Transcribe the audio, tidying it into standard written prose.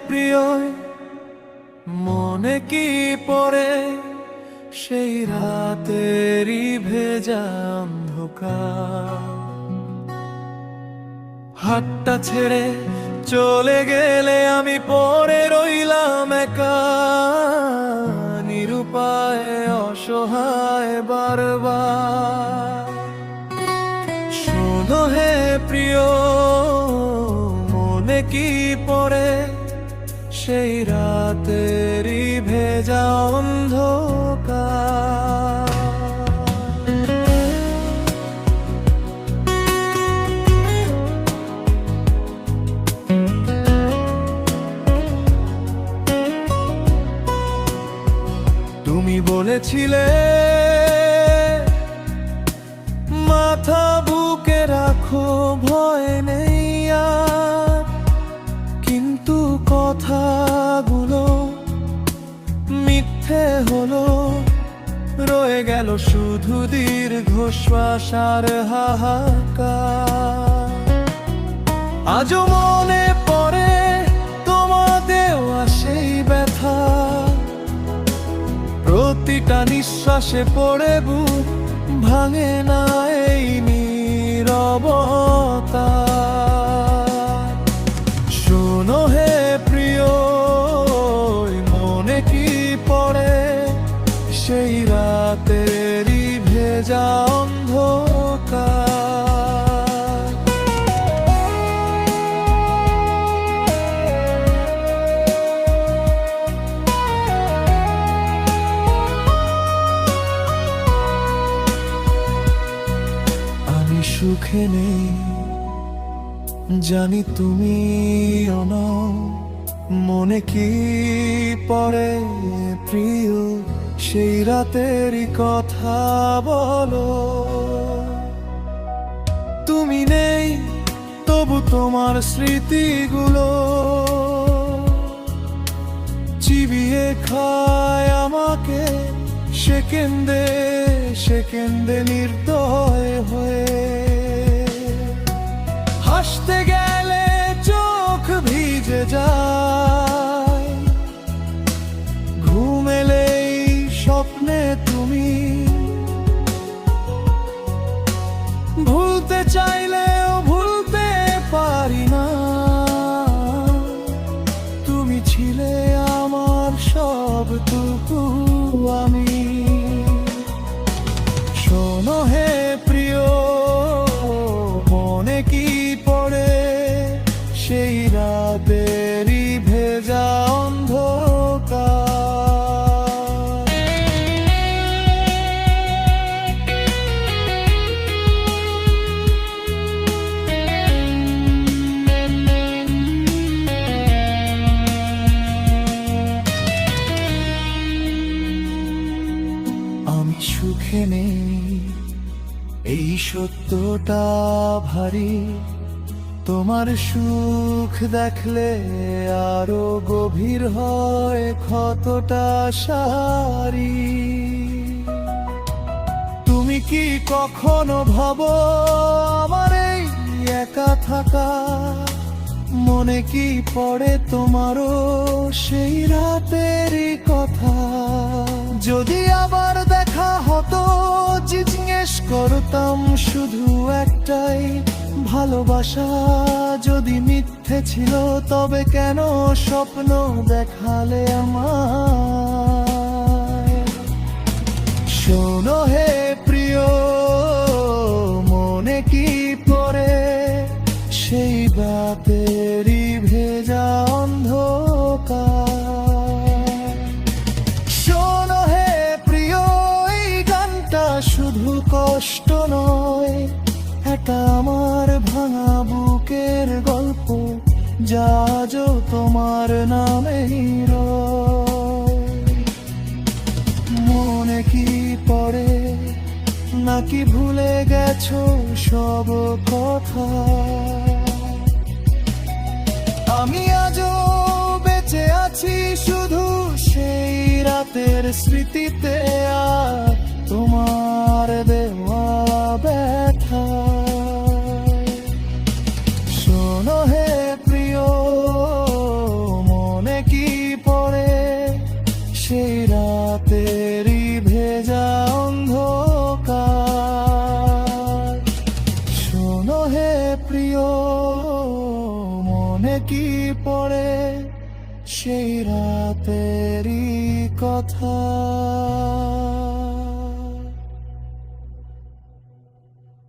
প্রিয়, মনে কি পড়ে সেই রাতেরই ভেজা অন্ধকার? হাতটা ছেড়ে চলে গেলে আমি পড়ে রইলাম একা, নিরুপায় অসহায় বারবার। শোনো হে প্রিয়, মনে কি পড়ে সেই রাতেরই ভেজা অন্ধকার? তুমি বলেছিলে মাথা বুকে রাখো, ভয় নেই আর, কিন্তু কথাগুলো মিথ্যে হলো, রয়ে গেল শুধু দীর্ঘশ্বাসার হাহাকার। আজও মনে পড়ে তোমার দেওয়া সেই ব্যথা, প্রতিটা নিঃশ্বাসে পড়ে বুক ভাঙে না এই নীরবতা। শোনো হে প্রিয়, মনে কি পড়ে সেই রাতেরই ভেজা অন্ধকার? সুখে নেই জানি, তুমি নও, মনে কি পড়ে প্রিয় সেই রাতেরই কথা বলো। তুমি নেই তবু তোমার স্মৃতিগুলো চিবিয়ে খায় আমাকে, সেকেন্ডে সেকেন্ডে নির্দয় হয়ে। হাসতে গেলে চোখ ভিজে যায়, ঘুম এলেই স্বপ্নে তুমি, ভুলতে চাইলেও ভুলতে পারি না। তুমি ছিলে আমার সবটুকু আমি। শোনো হে প্রিয়, মনে কি পড়ে সেই রাতেরই ভেজা অন্ধকার? আমি সুখে নেই এই সত্যটা ভারী, তোমার সুখ দেখলে আরো গভীর হয় ক্ষতটা সারি। তুমি কি কখনো ভাবো আমার এই একা থাকা? মনে কি পড়ে তোমারও সেই রাতেরই কথা? যদি আবার দেখা হতো জিজ্ঞেস করতাম শুধু একটাই, ভালোবাসা যদি মিথ্যে ছিল তবে কেন স্বপ্ন দেখালে আমায়? শোনো হে প্রিয়, মনে কি পড়ে সেই রাতেরই ভেজা অন্ধকার? শোনো হে প্রিয়, এই গানটা শুধু কষ্ট নয়, এটা আমার ভাঙা বুকের গল্প, যা আজও তোমার নামেই রয়। মনে কি পড়ে নাকি ভুলে গেছো সব কথা? আমি আজও বেঁচে আছি শুধু সেই রাতের স্মৃতিতে, আর তোমার দেওয়া ব্যথা। শোনো হে প্রিয়, পড়ে সেই রাতেরই কথা।